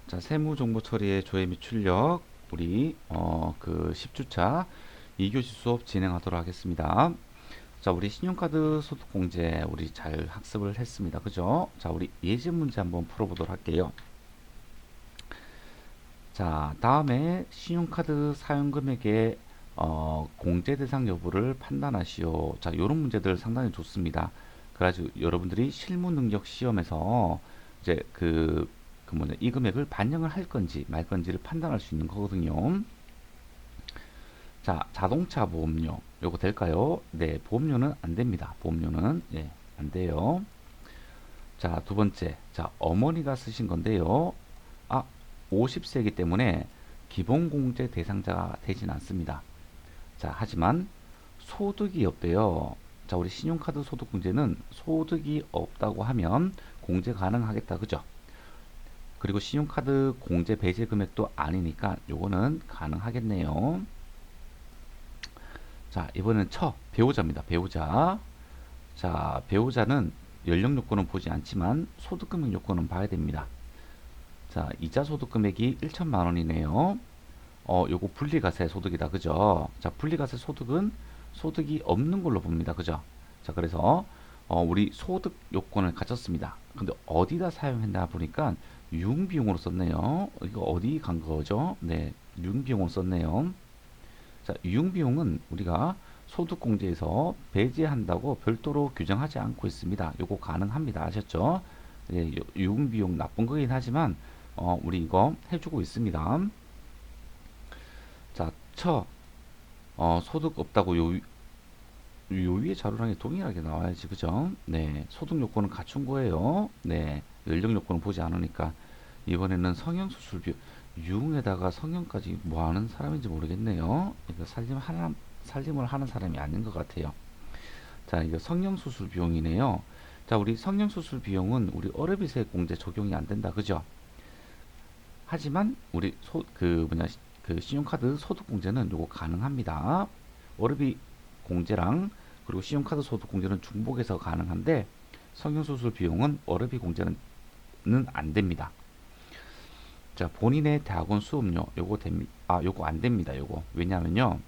자, 세무정보 처리의 조회 및 출력 우리 그 10주차 2교시 수업 진행하도록 하겠습니다. 자, 우리 신용카드 소득공제 우리 잘 학습을 했습니다. 그죠? 자, 우리 예제 문제 한번 풀어보도록 할게요. 자, 다음에 신용카드 사용금액의 공제 대상 여부를 판단하시오. 자, 이런 문제들 상당히 좋습니다. 그래가지고 여러분들이 실무 능력 시험에서 이제 이 금액을 반영을 할 건지 말 건지를 판단할 수 있는 거거든요. 자, 자동차 보험료 요거 될까요? 네, 보험료는 안 됩니다. 보험료는 안 돼요. 자, 두 번째, 자, 어머니가 쓰신 건데요. 50세이기 때문에 기본공제 대상자가 되진 않습니다. 자, 하지만 소득이 없대요. 자, 우리 신용카드 소득공제는 소득이 없다고 하면 공제 가능하겠다. 그죠? 그리고 신용카드 공제 배제 금액도 아니니까 요거는 가능하겠네요. 자, 이번엔 배우자입니다. 배우자. 자, 배우자는 연령 요건은 보지 않지만 소득금액 요건은 봐야 됩니다. 자, 이자 소득 금액이 1천만 원이네요. 요거 분리과세 소득이다. 그죠? 자, 분리과세 소득은 소득이 없는 걸로 봅니다. 그죠? 자, 그래서 우리 소득 요건을 갖췄습니다. 근데 어디다 사용했나 보니까 유흥비용으로 썼네요. 이거 어디 간 거죠? 네, 유흥비용으로 썼네요. 자, 유흥비용은 우리가 소득공제에서 배제한다고 별도로 규정하지 않고 있습니다. 요거 가능합니다. 아셨죠? 예, 유흥비용 나쁜 거긴 하지만 우리 이거 해주고 있습니다. 자, 소득 없다고 요 위에 자료랑이 동일하게 나와야지, 그죠? 네, 소득 요건은 갖춘 거예요. 네, 연령 요건은 보지 않으니까. 이번에는 성형수술 유흥에다가 성형까지 뭐 하는 사람인지 모르겠네요. 이거 살림을 하는 사람이 아닌 것 같아요. 자, 이거 성형수술 비용이네요. 자, 우리 성형수술 비용은 우리 어르비세 공제 적용이 안 된다, 그죠? 하지만 우리 신용카드 소득공제는 요거 가능합니다. 어르비 공제랑 그리고 신용카드 소득공제는 중복해서 가능한데 성형수술 비용은 어르비 공제는 안 됩니다. 자, 본인의 대학원 수업료 요거 됩니다. 요거 안 됩니다. 요거 왜냐면요,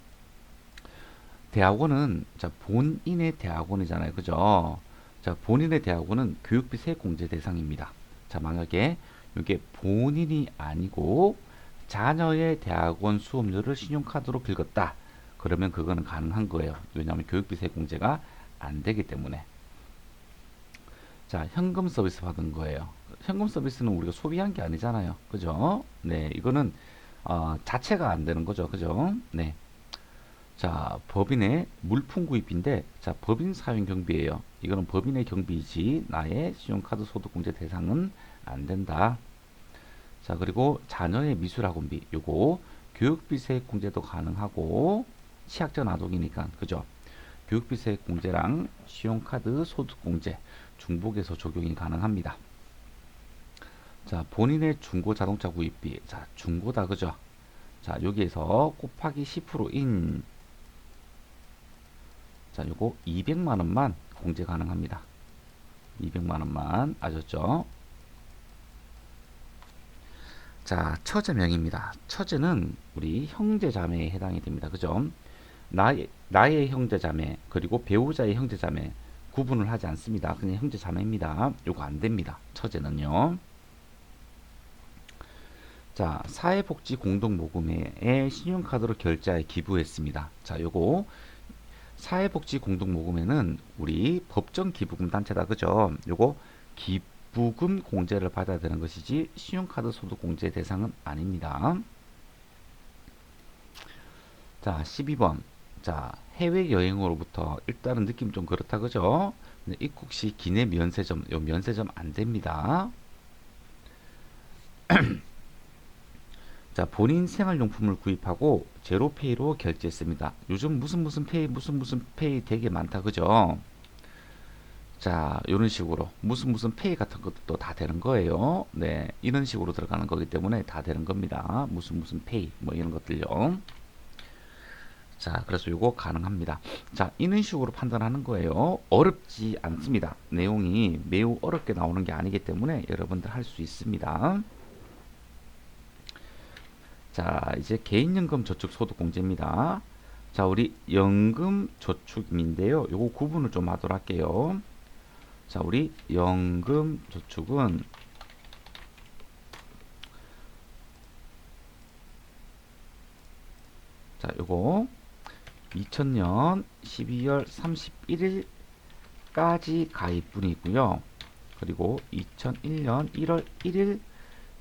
대학원은 자 본인의 대학원이잖아요. 그죠? 자, 본인의 대학원은 교육비 세공제 대상입니다. 자, 만약에 이게 본인이 아니고 자녀의 대학원 수업료를 신용카드로 긁었다. 그러면 그거는 가능한 거예요. 왜냐하면 교육비 세공제가 안 되기 때문에. 자, 현금 서비스 받은 거예요. 현금 서비스는 우리가 소비한 게 아니잖아요. 그죠? 네, 이거는 자체가 안 되는 거죠. 그죠? 네. 자, 법인의 물품 구입인데, 자, 법인 사용 경비예요. 이거는 법인의 경비이지 나의 신용카드 소득공제 대상은 안 된다. 자, 그리고 자녀의 미술학원비, 요거 교육비세 공제도 가능하고 취약전 아동이니까, 그죠? 교육비세 공제랑 신용카드 소득공제 중복해서 적용이 가능합니다. 자, 본인의 중고 자동차 구입비, 자, 중고다, 그죠? 자, 여기에서 곱하기 10%인, 자, 요거 200만 원만 공제 가능합니다. 200만 원만 아셨죠? 자, 처제명입니다. 처제는 우리 형제자매에 해당이 됩니다. 그죠? 나의 형제자매 그리고 배우자의 형제자매 구분을 하지 않습니다. 그냥 형제자매입니다. 요거 안 됩니다. 처제는요. 자, 사회복지 공동모금회에 신용카드로 결제하여 기부했습니다. 자, 요거 사회복지 공동모금회는 우리 법정 기부금 단체다. 그죠? 요거 기부금 공제를 받아야 되는 것이지 신용카드 소득 공제 대상은 아닙니다. 자, 12번. 자, 해외여행으로부터 일단은 느낌 좀 그렇다. 그죠? 입국 시 기내 면세점, 요 면세점 안 됩니다. 자, 본인 생활용품을 구입하고 제로페이로 결제했습니다. 요즘 무슨 페이 되게 많다. 그죠? 자, 이런 식으로 무슨 페이 같은 것도 다 되는 거예요. 네, 이런 식으로 들어가는 거기 때문에 다 되는 겁니다. 무슨 페이 뭐 이런 것들요. 자, 그래서 요거 가능합니다. 자, 이런 식으로 판단하는 거예요. 어렵지 않습니다. 내용이 매우 어렵게 나오는 게 아니기 때문에 여러분들 할 수 있습니다. 자, 이제 개인연금 저축 소득공제입니다. 자, 우리 연금저축인데요. 요거 구분을 좀 하도록 할게요. 자, 우리 연금저축은 자, 요거 2000년 12월 31일까지 가입분이 있고요. 그리고 2001년 1월 1일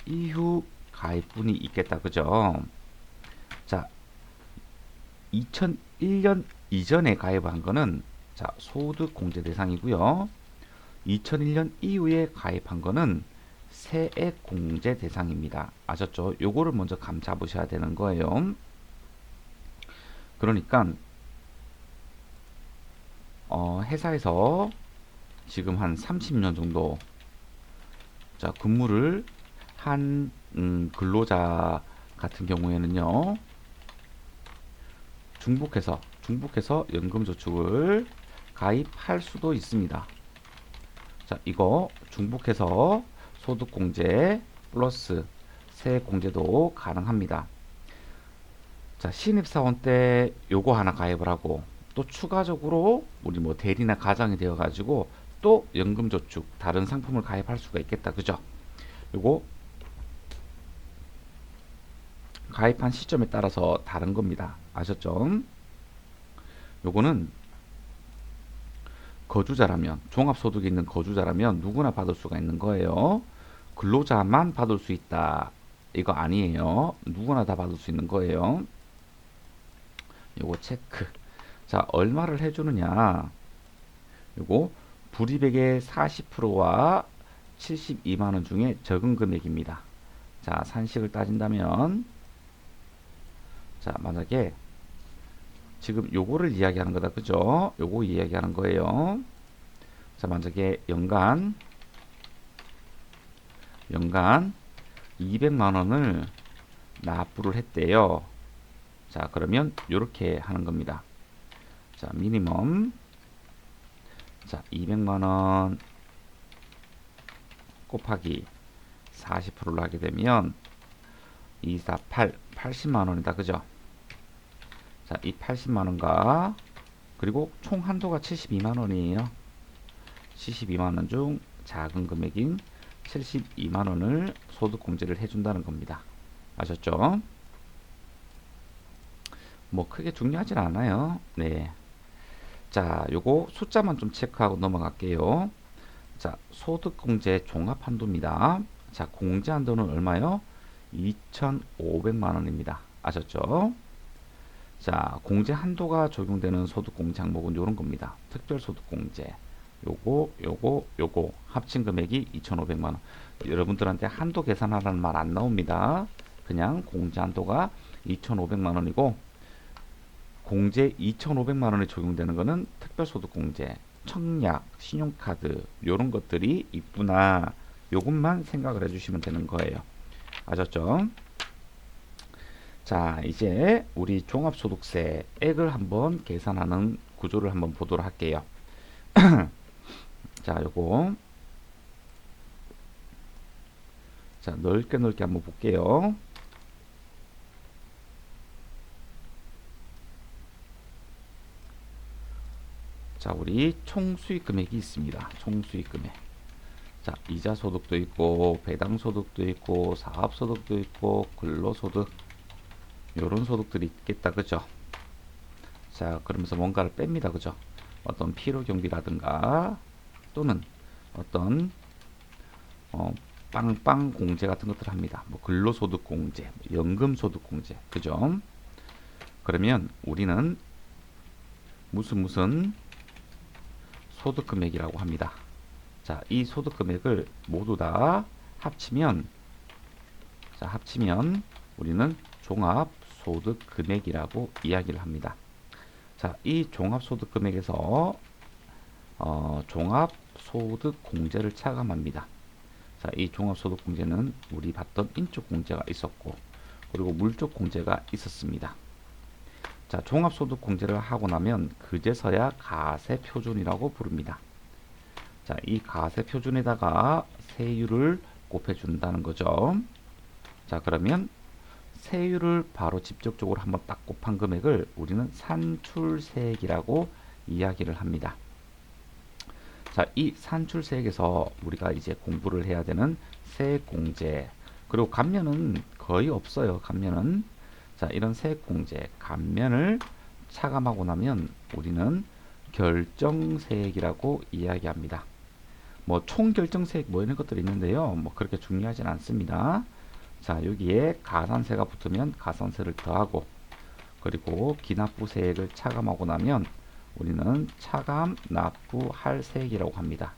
이후 가입분이 있겠다. 그죠? 자, 2001년 이전에 가입한 거는 자, 소득 공제 대상이고요. 2001년 이후에 가입한 거는 세액 공제 대상입니다. 아셨죠? 요거를 먼저 감 잡으셔야 되는 거예요. 그러니까 회사에서 지금 한 30년 정도 자, 근무를 한 근로자 같은 경우에는요. 중복해서 연금저축을 가입할 수도 있습니다. 자, 이거 중복해서 소득공제 플러스 세액공제도 가능합니다. 자, 신입사원 때 요거 하나 가입을 하고 또 추가적으로 우리 뭐 대리나 가장이 되어 가지고 또 연금저축 다른 상품을 가입할 수가 있겠다. 그죠? 요거 가입한 시점에 따라서 다른 겁니다. 아셨죠? 요거는 거주자라면 종합소득이 있는 거주자라면 누구나 받을 수가 있는 거예요. 근로자만 받을 수 있다. 이거 아니에요. 누구나 다 받을 수 있는 거예요. 요거 체크. 자, 얼마를 해주느냐? 요거 불이백의 40%와 72만원 중에 적은 금액입니다. 자, 산식을 따진다면 자, 만약에 지금 요거를 이야기하는 거다. 그죠? 요거 이야기하는 거예요. 자, 만약에 연간 200만 원을 납부를 했대요. 자, 그러면 요렇게 하는 겁니다. 자, 미니멈 자, 200만 원 곱하기 40%를 하게 되면 248 80만 원이다. 그죠? 자, 이 80만 원과 그리고 총 한도가 72만 원이에요. 72만 원 중 작은 금액인 72만 원을 소득공제를 해준다는 겁니다. 아셨죠? 뭐 크게 중요하진 않아요. 네. 자, 요거 숫자만 좀 체크하고 넘어갈게요. 자, 소득공제 종합한도입니다. 자, 공제한도는 얼마요? 2,500만 원입니다. 아셨죠? 자, 공제 한도가 적용되는 소득공제 항목은 요런 겁니다. 특별소득공제. 요거 합친 금액이 2,500만 원. 여러분들한테 한도 계산하라는 말 안 나옵니다. 그냥 공제 한도가 2,500만 원이고 공제 2,500만 원에 적용되는 거는 특별소득공제, 청약, 신용카드 요런 것들이 있구나. 요것만 생각을 해주시면 되는 거예요. 아셨죠? 자, 이제 우리 종합소득세액을 한번 계산하는 구조를 한번 보도록 할게요. 자, 요거 자, 넓게 한번 볼게요. 자, 우리 총수익 금액이 있습니다. 총수익 금액. 자, 이자 소득도 있고 배당 소득도 있고 사업 소득도 있고 근로소득 요런 소득들이 있겠다. 그죠? 자, 그러면서 뭔가를 뺍니다. 그죠? 어떤 필요 경비라든가 또는 어떤 빵빵 공제 같은 것들을 합니다. 뭐 근로소득 공제, 연금소득 공제. 그죠? 그러면 우리는 무슨 소득 금액이라고 합니다. 자, 이 소득 금액을 모두 다 합치면 자, 합치면 우리는 종합 소득 금액이라고 이야기를 합니다. 자, 이 종합 소득 금액에서 종합 소득 공제를 차감합니다. 자, 이 종합 소득 공제는 우리 봤던 인적 공제가 있었고 그리고 물적 공제가 있었습니다. 자, 종합 소득 공제를 하고 나면 그제서야 가세 표준이라고 부릅니다. 자, 이 가세 표준에다가 세율을 곱해 준다는 거죠. 자, 그러면 세율을 바로 직접적으로 한번 딱 곱한 금액을 우리는 산출세액이라고 이야기를 합니다. 자, 이 산출세액에서 우리가 이제 공부를 해야 되는 세액공제, 그리고 감면은 거의 없어요. 감면은. 자, 이런 세액공제, 감면을 차감하고 나면 우리는 결정세액이라고 이야기합니다. 뭐 총결정세액 뭐 이런 것들이 있는데요. 뭐 그렇게 중요하진 않습니다. 자, 여기에 가산세가 붙으면 가산세를 더하고, 그리고 기납부세액을 차감하고 나면 우리는 차감 납부할 세액이라고 합니다.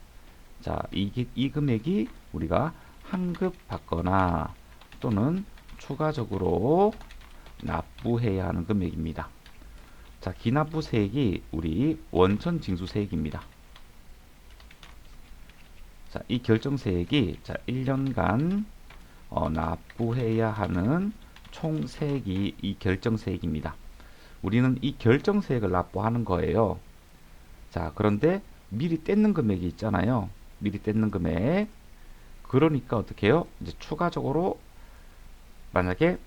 자, 이 금액이 우리가 환급 받거나 또는 추가적으로 납부해야 하는 금액입니다. 자, 기납부세액이 우리 원천징수세액입니다. 자, 이 결정세액이 자, 1년간 납부해야 하는 총 세액이 이 결정세액입니다. 우리는 이 결정세액을 납부하는 거예요. 자, 그런데 미리 떼는 금액이 있잖아요. 미리 떼는 금액. 그러니까 어떻게 해요? 이제 추가적으로 만약에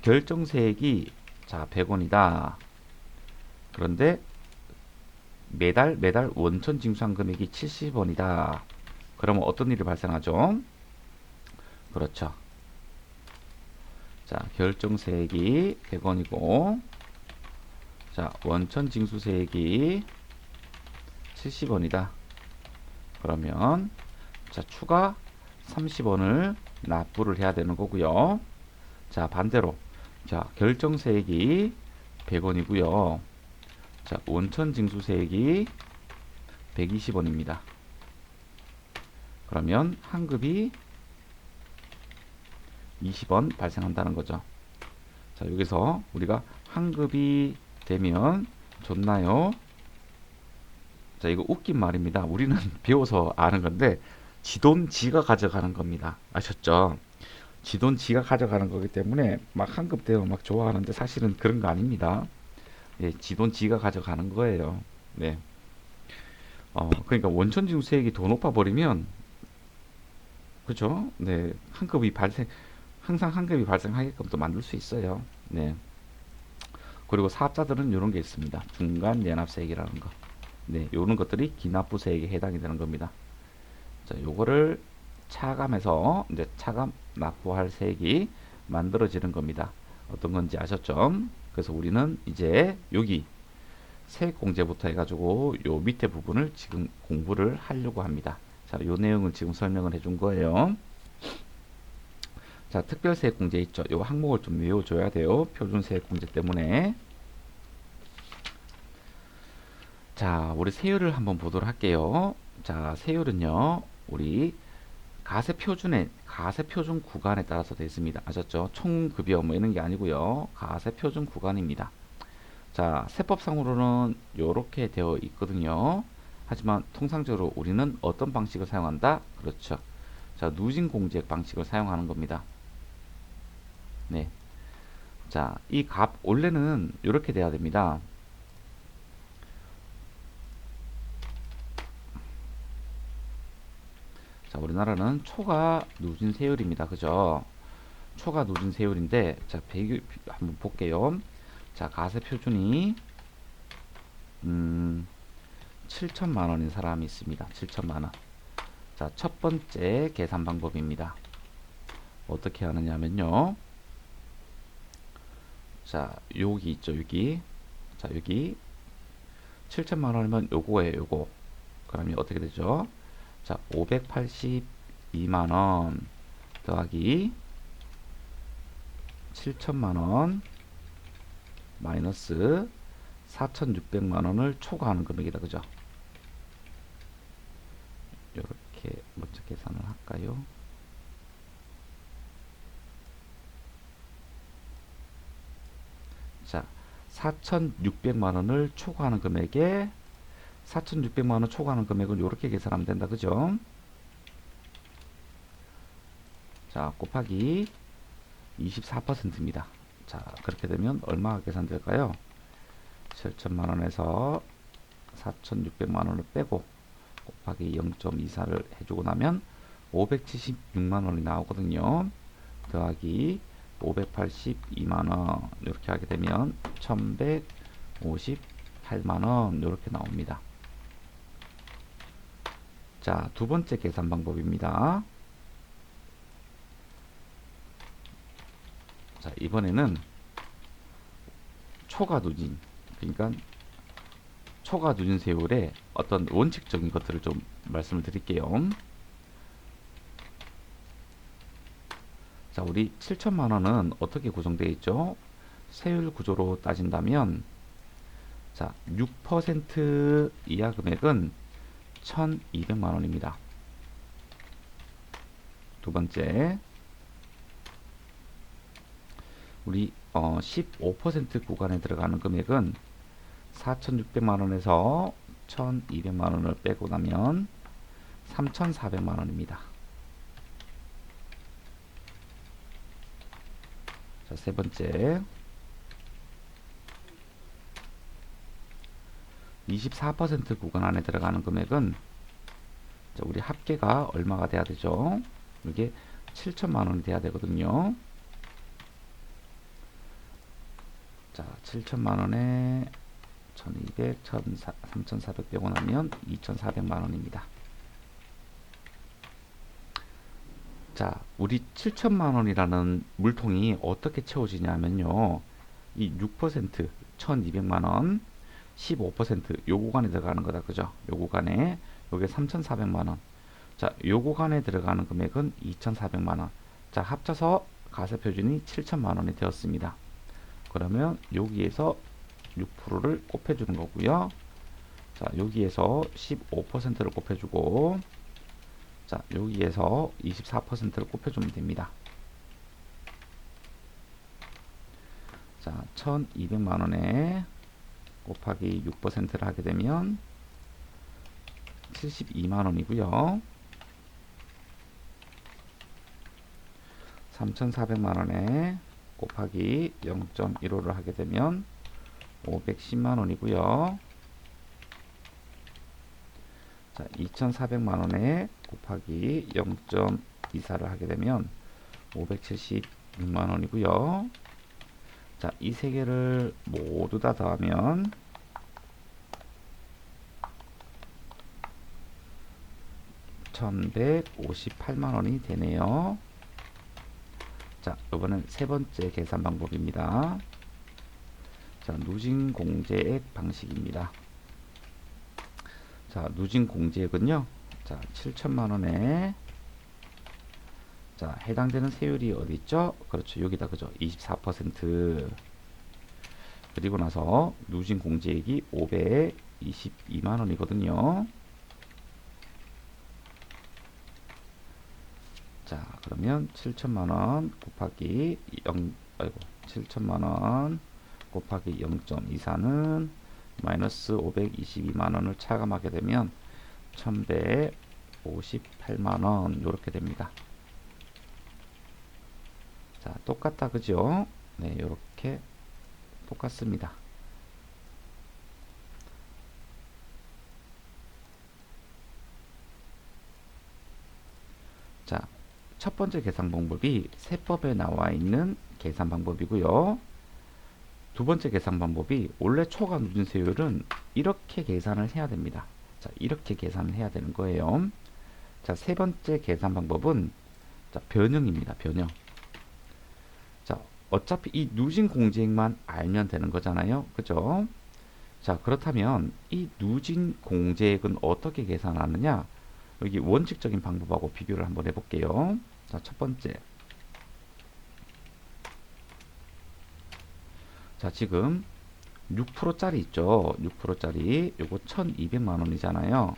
결정세액이 자 100원이다. 그런데 매달 원천 징수한 금액이 70원이다. 그러면 어떤 일이 발생하죠? 그렇죠. 자, 결정세액이 100원이고, 자, 원천 징수세액이 70원이다. 그러면 자, 추가 30원을 납부를 해야 되는 거고요. 자, 반대로 자, 결정세액이 100원이고요. 자, 원천 징수세액이 120원입니다. 그러면 환급이 20원 발생한다는 거죠. 자, 여기서 우리가 환급이 되면 좋나요? 자, 이거 웃긴 말입니다. 우리는 배워서 아는 건데 지 돈 지가 가져가는 겁니다. 아셨죠? 지 돈 지가 가져가는 거기 때문에 막 환급 되면 막 좋아하는데 사실은 그런 거 아닙니다. 예, 지 돈 지가 가져가는 거예요. 네. 그러니까 원천징수세액이 더 높아 버리면 그죠? 네, 항상 환급이 발생하게끔 또 만들 수 있어요. 네. 그리고 사업자들은 이런 게 있습니다. 중간 연합세액이라는 거. 네, 이런 것들이 기납부세액에 해당이 되는 겁니다. 자, 요거를 차감해서 이제 차감 납부할 세액이 만들어지는 겁니다. 어떤 건지 아셨죠? 그래서 우리는 이제 여기 세액공제부터 해가지고 요 밑에 부분을 지금 공부를 하려고 합니다. 자, 요 내용을 지금 설명을 해준 거예요. 자, 특별세액공제 있죠. 요 항목을 좀 외워줘야 돼요. 표준세액공제 때문에. 자, 우리 세율을 한번 보도록 할게요. 자, 세율은요, 우리 가세표준 구간에 따라서 되어 있습니다. 아셨죠? 총급여 뭐 이런 게 아니고요. 가세표준 구간입니다. 자, 세법상으로는 이렇게 되어 있거든요. 하지만 통상적으로 우리는 어떤 방식을 사용한다? 그렇죠. 자, 누진공제액 방식을 사용하는 겁니다. 네. 자, 이 값 원래는 이렇게 돼야 됩니다. 자, 우리나라는 초과 누진 세율입니다. 그죠? 초과 누진 세율인데, 자, 한번 볼게요. 자, 가세 표준이 7천만 원인 사람이 있습니다. 7천만 원. 자, 첫 번째 계산 방법입니다. 어떻게 하느냐면요. 자, 여기 있죠, 여기. 자, 여기 7천만 원이면 요거예요, 요거. 그러면 어떻게 되죠? 자, 582만 원 더하기 7천만 원 마이너스 4,600만 원을 초과하는 금액이다. 그죠? 이렇게 먼저 계산을 할까요? 자, 4,600만 원을 초과하는 금액에 4,600만 원 초과하는 금액을 이렇게 계산하면 된다. 그죠? 자, 곱하기 24%입니다. 자, 그렇게 되면 얼마가 계산될까요? 7천만 원에서 4,600만 원을 빼고 곱하기 0.24를 해주고 나면 576만 원이 나오거든요. 더하기 582만원 이렇게 하게 되면 1158만원 이렇게 나옵니다. 자, 두 번째 계산 방법입니다. 자, 이번에는 초과 누진, 그러니까 초과 누진 세율의 어떤 원칙적인 것들을 좀 말씀을 드릴게요. 자, 우리 7천만원은 어떻게 구성되어 있죠? 세율 구조로 따진다면, 자, 6% 이하 금액은 1200만원입니다. 두 번째, 우리 15% 구간에 들어가는 금액은 4,600만원에서 1,200만원을 빼고 나면 3,400만원입니다. 자, 세 번째, 24% 구간 안에 들어가는 금액은, 자, 우리 합계가 얼마가 돼야 되죠? 이게 7천만원이 돼야 되거든요. 자, 7천만원에 1200, 3400 빼고 나면 2400만원입니다. 자, 우리 7천만원이라는 물통이 어떻게 채워지냐면요. 이 6%, 1200만원, 15% 요 구간에 들어가는 거다. 그죠? 요 구간에, 요게 3400만원. 자, 요 구간에 들어가는 금액은 2400만원. 자, 합쳐서 가세표준이 7천만원이 되었습니다. 그러면 여기에서 6%를 곱해주는 거고요. 자, 여기에서 15%를 곱해주고, 자, 여기에서 24%를 곱해주면 됩니다. 자, 1200만원에 곱하기 6%를 하게 되면 72만원이고요. 3400만원에 곱하기 0.15를 하게 되면 510만원이고요. 자, 2400만원에 곱하기 0.24를 하게 되면 576만원이고요. 자, 이 세 개를 모두 다 더하면 1158만원이 되네요. 자, 이번엔 세 번째 계산 방법입니다. 자, 누진 공제액 방식입니다. 자, 누진 공제액은요. 자, 7천만원에, 자, 해당되는 세율이 어디 있죠? 그렇죠. 여기다, 그죠? 24%. 그리고 나서 누진 공제액이 522만원이거든요. 자, 그러면 7천만원 곱하기 7천만원 곱하기 0.24는 마이너스 522만원을 차감하게 되면 1158만원 이렇게 됩니다. 자, 똑같다. 그죠? 네, 이렇게 똑같습니다. 자, 첫 번째 계산 방법이 세법에 나와 있는 계산 방법이고요. 두 번째 계산 방법이 원래 초과 누진세율은 이렇게 계산을 해야 됩니다. 자, 이렇게 계산을 해야 되는 거예요. 자, 세 번째 계산 방법은, 자, 변형입니다. 변형. 자, 어차피 이 누진 공제액만 알면 되는 거잖아요. 그죠? 자, 그렇다면 이 누진 공제액은 어떻게 계산하느냐? 여기 원칙적인 방법하고 비교를 한번 해볼게요. 자, 첫 번째. 자, 지금 6%짜리 있죠? 6%짜리 요거 1200만원이잖아요.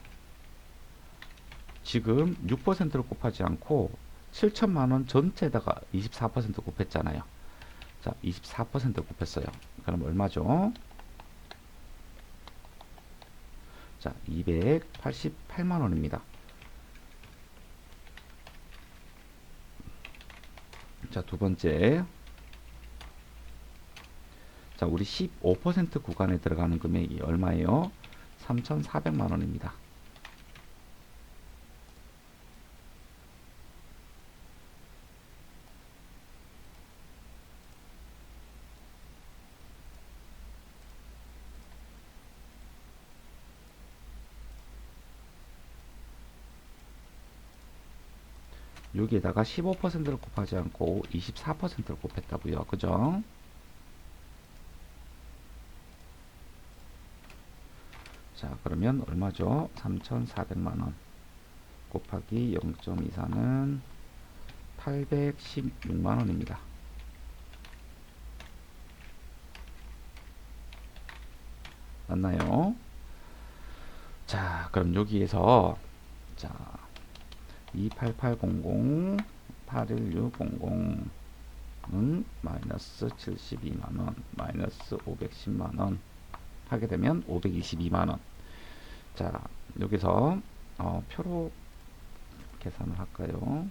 지금 6%를 곱하지 않고 7천만원 전체에다가 24% 곱했잖아요. 자, 24% 곱했어요. 그럼 얼마죠? 자, 288만원입니다. 자, 두 번째. 자, 우리 15% 구간에 들어가는 금액이 얼마예요? 3,400만원입니다. 여기에다가 15%를 곱하지 않고 24%를 곱했다고요. 그죠? 자, 그러면 얼마죠? 3,400만원 곱하기 0.24는 816만원입니다. 맞나요? 자, 그럼 여기에서 자, 28800 81600은 마이너스 72만원 마이너스 510만원 하게 되면 522만원. 자, 여기서 표로 계산을 할까요?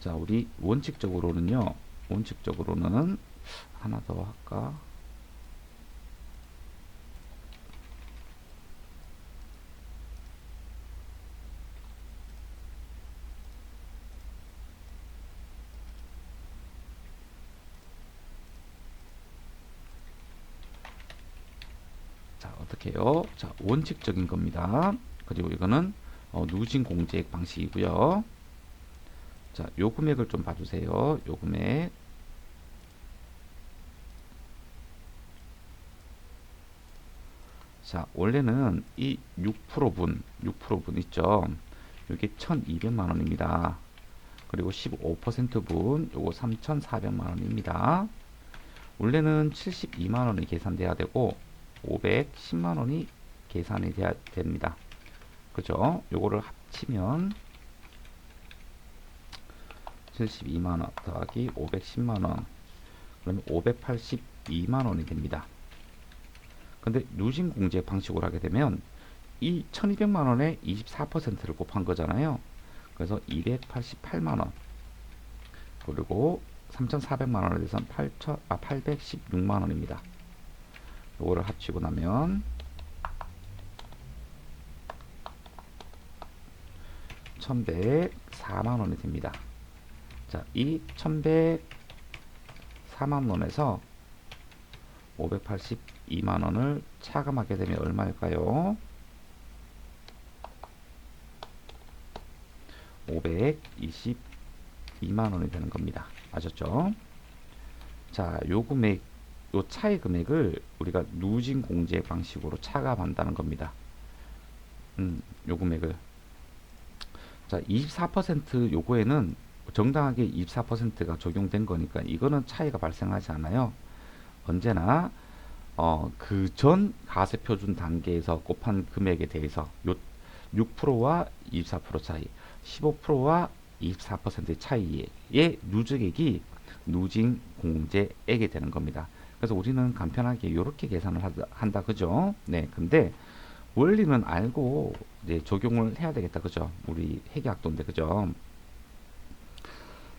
자, 우리 원칙적으로는 하나 더 할까? 자, 어떻게 해요? 자, 원칙적인 겁니다. 그리고 이거는 누진 공제액 방식이고요. 자, 요 금액을 좀 봐주세요. 요 금액. 자, 원래는 이 6%분 있죠. 이게 1200만 원입니다. 그리고 15%분 요거 3400만 원입니다. 원래는 72만 원이 계산돼야 되고 510만 원이 계산이 돼야 됩니다. 그죠? 요거를 합치면 72만 원 더하기 510만 원 그러면 582만 원이 됩니다. 근데 누진공제 방식으로 하게 되면 이 1200만 원에 24%를 곱한 거잖아요. 그래서 288만 원 그리고 3400만 원에 대해서는 816만 원입니다. 요거를 합치고 나면 1104만 원이 됩니다. 자, 이 1104만 원에서 582만 원을 차감하게 되면 얼마일까요? 522만 원이 되는 겁니다. 아셨죠? 자, 요 금액, 요 차이 금액을 우리가 누진 공제 방식으로 차감한다는 겁니다. 요 금액을. 자, 24% 요거에는 정당하게 24%가 적용된 거니까 이거는 차이가 발생하지 않아요. 언제나 그 전 가세표준 단계에서 곱한 금액에 대해서 요 6%와 24% 차이, 15%와 24%의 차이의 누적액이 누진 공제액이 되는 겁니다. 그래서 우리는 간편하게 이렇게 계산을 한다, 그죠? 네, 근데 원리는 알고 이제 적용을 해야 되겠다, 그죠? 우리 회계학도인데, 그죠?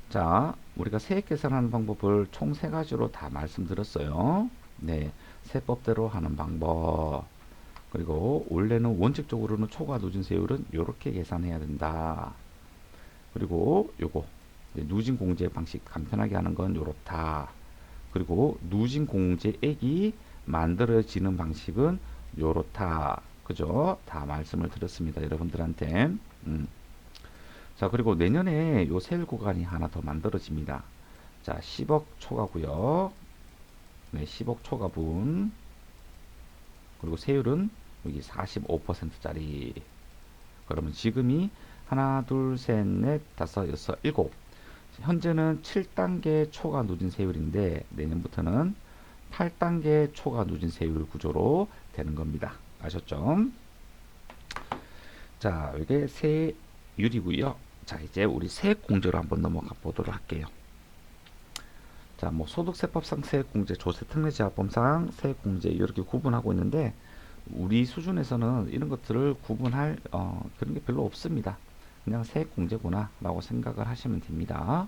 자, 우리가 세액 계산하는 방법을 총 세 가지로 다 말씀드렸어요. 네, 세법대로 하는 방법. 그리고 원래는 원칙적으로는 초과 누진세율은 이렇게 계산해야 된다. 그리고 요거 누진 공제 방식 간편하게 하는 건 요렇다. 그리고 누진 공제액이 만들어지는 방식은 요렇다. 그죠? 다 말씀을 드렸습니다. 여러분들한테. 자, 그리고 내년에 요 세율 구간이 하나 더 만들어집니다. 자, 10억 초과고요. 네, 10억 초과분. 그리고 세율은 여기 45%짜리. 그러면 지금이 하나, 둘, 셋, 넷, 다섯, 여섯, 일곱. 현재는 7단계 초과 누진 세율인데 내년부터는 8단계 초과 누진 세율 구조로 되는 겁니다. 아셨죠? 자, 이게 세율이고요. 자, 이제 우리 세액공제로 한번 넘어가 보도록 할게요. 자, 뭐 소득세법상 세액공제, 조세특례제한법상 세액공제 이렇게 구분하고 있는데 우리 수준에서는 이런 것들을 구분할 그런 게 별로 없습니다. 그냥 세액공제구나 라고 생각을 하시면 됩니다.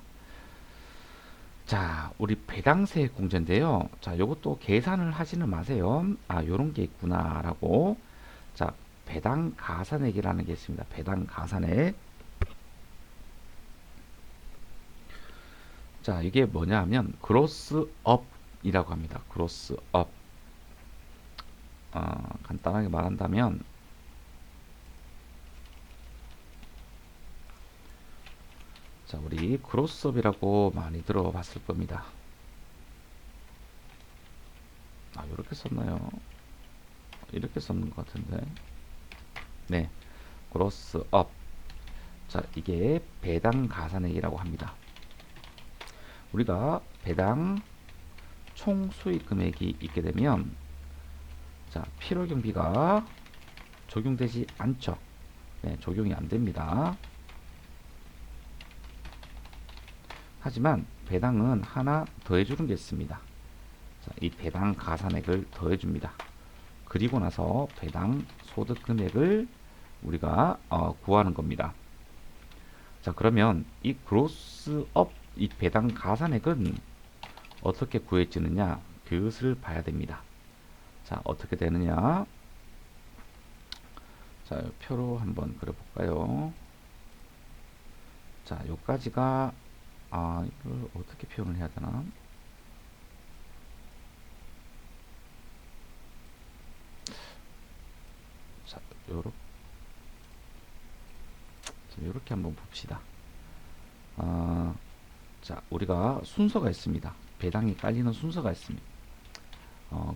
자, 우리 배당 세액공제인데요. 자, 요것도 계산을 하지는 마세요. 아, 요런 게 있구나 라고. 자, 배당 가산액이라는 게 있습니다. 배당 가산액. 자, 이게 뭐냐 하면 그로스 업이라고 합니다. 그로스 업. 간단하게 말한다면 자, 우리 그로스업이라고 많이 들어봤을 겁니다. 아, 이렇게 썼나요? 이렇게 썼는 것 같은데. 네, 그로스업. 자, 이게 배당 가산액이라고 합니다. 우리가 배당 총 수익 금액이 있게 되면, 자, 필요 경비가 적용되지 않죠. 네, 적용이 안 됩니다. 하지만 배당은 하나 더해주는 게 있습니다. 자, 이 배당 가산액을 더해줍니다. 그리고 나서 배당 소득 금액을 우리가 구하는 겁니다. 자, 그러면 이 그로스업, 이 배당 가산액은 어떻게 구해지느냐, 그것을 봐야 됩니다. 자, 어떻게 되느냐. 자, 표로 한번 그려볼까요? 자, 요까지가 이걸 어떻게 표현을 해야 되나? 자, 요렇게 한번 봅시다. 자, 우리가 순서가 있습니다. 배당이 깔리는 순서가 있습니다.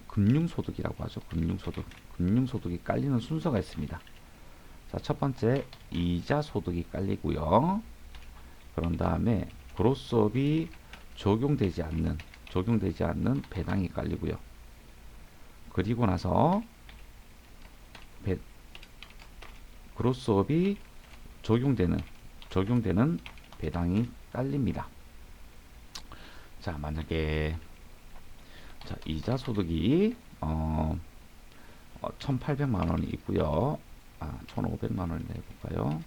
금융소득이라고 하죠. 금융소득. 금융소득이 깔리는 순서가 있습니다. 자, 첫 번째 이자 소득이 깔리고요. 그런 다음에 그로스업이 적용되지 않는 배당이 깔리고요. 그리고 나서 그로스업이 적용되는 배당이 깔립니다. 자, 만약에 자, 이자 소득이 1,800만 원이 있고요. 1,500만 원이나 해볼까요?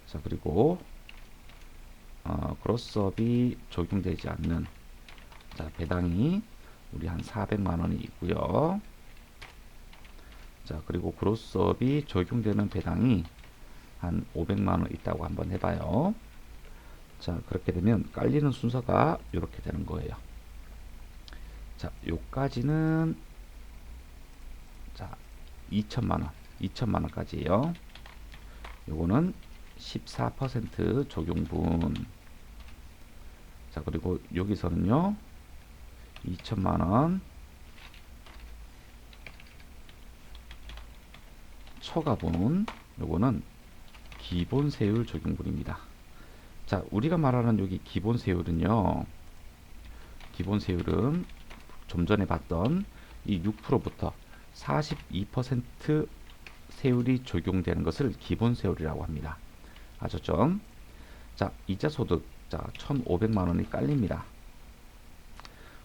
자, 그리고 그로스업이 적용되지 않는, 자, 배당이 우리 한 400만 원이 있고요. 자, 그리고 그로스업이 적용되는 배당이 한 500만 원 있다고 한번 해봐요. 자, 그렇게 되면 깔리는 순서가 이렇게 되는 거예요. 자, 요까지는 자, 2천만 원까지예요. 요거는 14% 적용분. 자, 그리고 여기서는요, 2천만 원 초과분, 요거는 기본세율 적용분입니다. 자, 우리가 말하는 여기 기본세율은요, 기본세율은 좀 전에 봤던 이 6%부터 42% 세율이 적용되는 것을 기본세율이라고 합니다. 아셨죠? 자, 이자소득, 자, 1,500만 원이 깔립니다.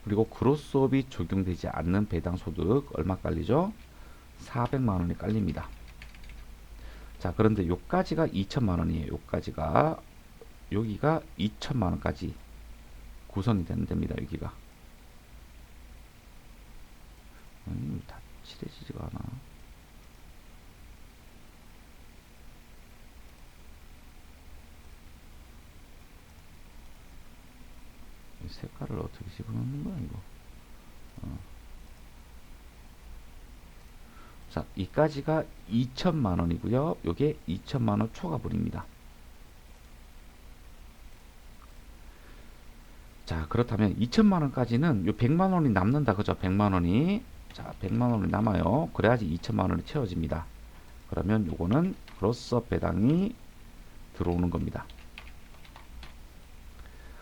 그리고 그로스업이 적용되지 않는 배당소득 얼마 깔리죠? 400만 원이 깔립니다. 자, 그런데 요까지가 2천만 원이에요. 요까지가, 여기가 2천만 원까지 구성이 됩니다. 여기가. 다 칠해지지가 않아. 이 색깔을 어떻게 집어넣는 거야, 이거? 자, 이까지가 2천만 원이고요. 요게 2천만 원 초과분입니다. 자, 그렇다면 2천만 원까지는 요 100만 원이 남는다. 그죠? 100만 원이. 자, 100만 원이 남아요. 그래야지 2천만 원이 채워집니다. 그러면 요거는 그로스업 배당이 들어오는 겁니다.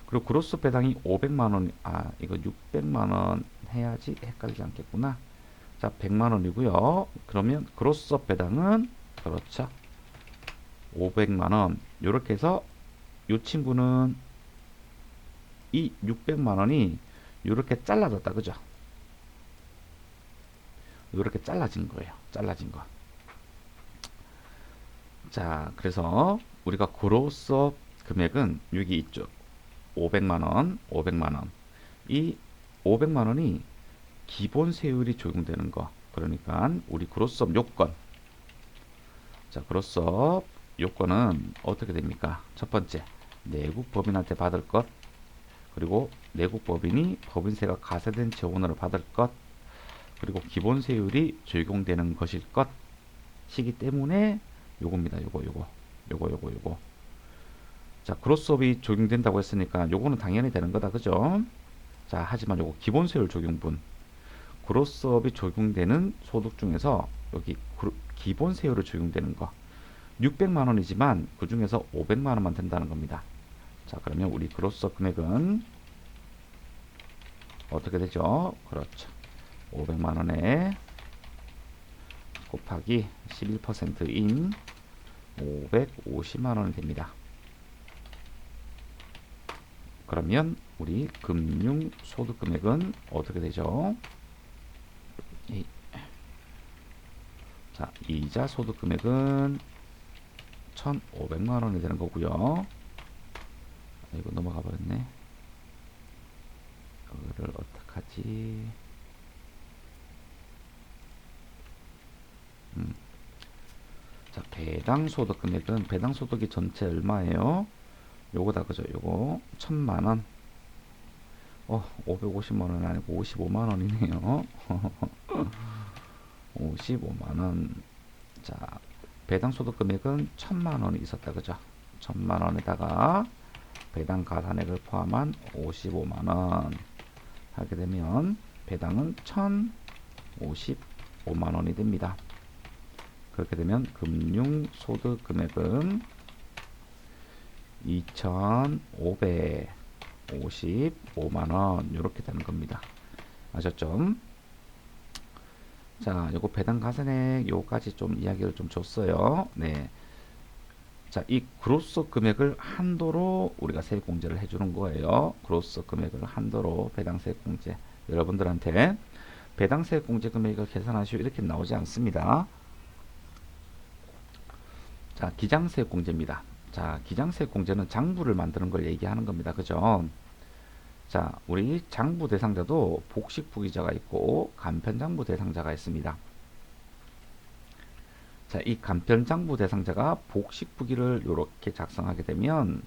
그리고 그로스업 배당이 500만 원, 이거 600만 원 해야지 헷갈리지 않겠구나. 자, 100만 원이고요. 그러면 그로스업 배당은, 그렇죠, 500만 원. 요렇게 해서 요 친구는 이 600만 원이 요렇게 잘라졌다. 그죠? 요렇게 잘라진 거예요. 잘라진 거. 자, 그래서 우리가 그로스업 금액은 여기 있죠. 500만 원, 500만 원. 이 500만 원이 기본 세율이 적용되는 거. 그러니까 우리 그로스업 요건. 자, 그로스업 요건은 어떻게 됩니까? 첫 번째, 내국 법인한테 받을 것. 그리고 내국 법인이 법인세가 가세된 재원으로 받을 것. 그리고 기본 세율이 적용되는 것일 것이기 때문에 요겁니다. 요거. 요거. 자, 그로스업이 적용된다고 했으니까 요거는 당연히 되는 거다. 그죠? 자, 하지만 요거 기본세율 적용분. 그로스업이 적용되는 소득 중에서 여기 기본세율을 적용되는 거. 600만 원이지만 그 중에서 500만 원만 된다는 겁니다. 자, 그러면 우리 그로스업 금액은 어떻게 되죠? 그렇죠. 500만 원에 곱하기 11%인 550만 원이 됩니다. 그러면 우리 금융소득 금액은 어떻게 되죠? 자, 이자 소득 금액은 1,500만 원이 되는 거고요. 이거 넘어가 버렸네. 이거를 어떡하지? 자, 배당 소득 금액은 배당 소득이 전체 얼마예요? 요거다. 그죠? 요거 1,000만 원. 550만 원 아니고 55만 원이네요. 55만 원. 자, 배당 소득 금액은 1,000만 원이 있었다. 그죠? 1,000만 원에다가 배당 가산액을 포함한 55만 원 하게 되면 배당은 1,055만 원이 됩니다. 그렇게 되면 금융소득 금액은 2,555만 원 이렇게 되는 겁니다. 아셨죠? 자, 요거 배당 가산액 요까지 좀 이야기를 좀 줬어요. 네. 자, 이 그로스 금액을 한도로 우리가 세액공제를 해주는 거예요. 그로스 금액을 한도로 배당세액공제. 여러분들한테 배당세액공제 금액을 계산하시오 이렇게 나오지 않습니다. 자, 기장세액공제입니다. 자, 기장세액공제는 장부를 만드는 걸 얘기하는 겁니다. 그죠? 자, 우리 장부 대상자도 복식부기자가 있고 간편장부 대상자가 있습니다. 자, 이 간편장부 대상자가 복식부기를 이렇게 작성하게 되면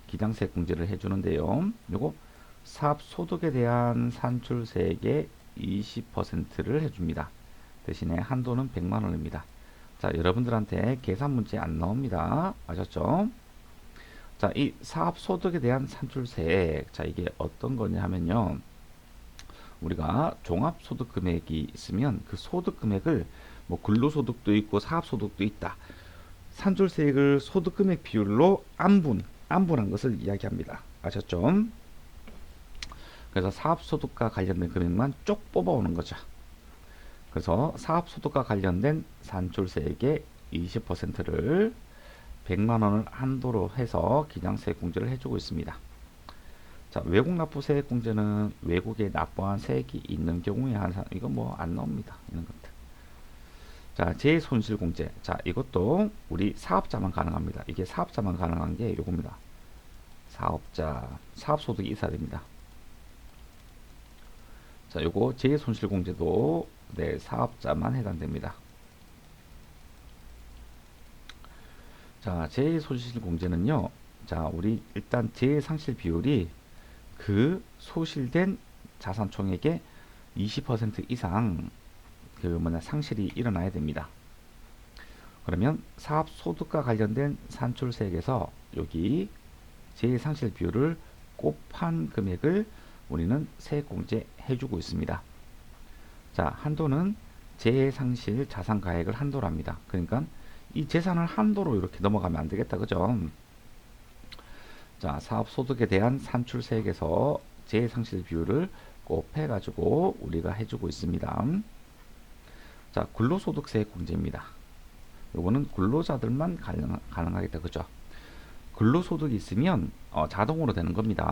기장세액공제를 해주는데요. 요거 사업소득에 대한 산출세액의 20%를 해줍니다. 대신에 한도는 100만 원입니다. 자, 여러분들한테 계산 문제 안 나옵니다. 아셨죠? 자, 이 사업소득에 대한 산출세액. 자, 이게 어떤 거냐 하면요. 우리가 종합소득 금액이 있으면 그 소득 금액을 뭐 근로소득도 있고 사업소득도 있다. 산출세액을 소득금액 비율로 안분한 것을 이야기합니다. 아셨죠? 그래서 사업소득과 관련된 금액만 쪽 뽑아오는 거죠. 그래서 사업소득과 관련된 산출세액의 20%를 100만 원을 한도로 해서 기장세액 공제를 해주고 있습니다. 자, 외국 납부세액 공제는 외국에 납부한 세액이 있는 경우에 항상 이거 뭐 안 나옵니다. 이런 것들. 자, 재손실공제. 자, 이것도 우리 사업자만 가능합니다. 이게 사업자만 가능한 게 요겁니다. 사업자, 사업소득이 있어야 됩니다. 자, 요거 재손실공제도 네, 사업자만 해당됩니다. 자, 재손실공제는요. 자, 우리 일단 재상실 비율이 그 소실된 자산 총액의 20% 이상 상실이 일어나야 됩니다. 그러면 사업 소득과 관련된 산출세액에서 여기 재상실 비율을 곱한 금액을 우리는 세액공제 해주고 있습니다. 자, 한도는 재상실 자산가액을 한도로 합니다. 그러니까 이 재산을 한도로 이렇게 넘어가면 안 되겠다. 그죠? 자, 사업소득에 대한 산출세액에서 재상실 비율을 곱해가지고 우리가 해주고 있습니다. 자, 근로소득세액 공제입니다. 요거는 근로자들만 가능하겠다. 그죠? 근로소득이 있으면 자동으로 되는 겁니다.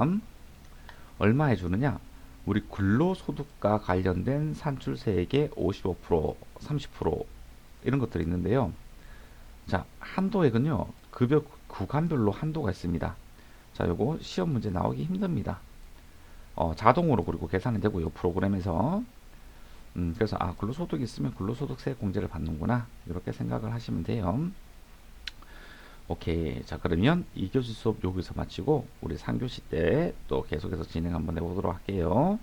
얼마 해주느냐? 우리 근로소득과 관련된 산출세액의 55%, 30% 이런 것들이 있는데요. 자, 한도액은요. 급여 구간별로 한도가 있습니다. 자, 요거 시험 문제 나오기 힘듭니다. 자동으로 그리고 계산이 되고요. 프로그램에서. 그래서 근로소득이 있으면 근로소득세 공제를 받는구나. 이렇게 생각을 하시면 돼요. 오케이. 자, 그러면 2교시 수업 여기서 마치고 우리 3교시 때 또 계속해서 진행 한번 해보도록 할게요.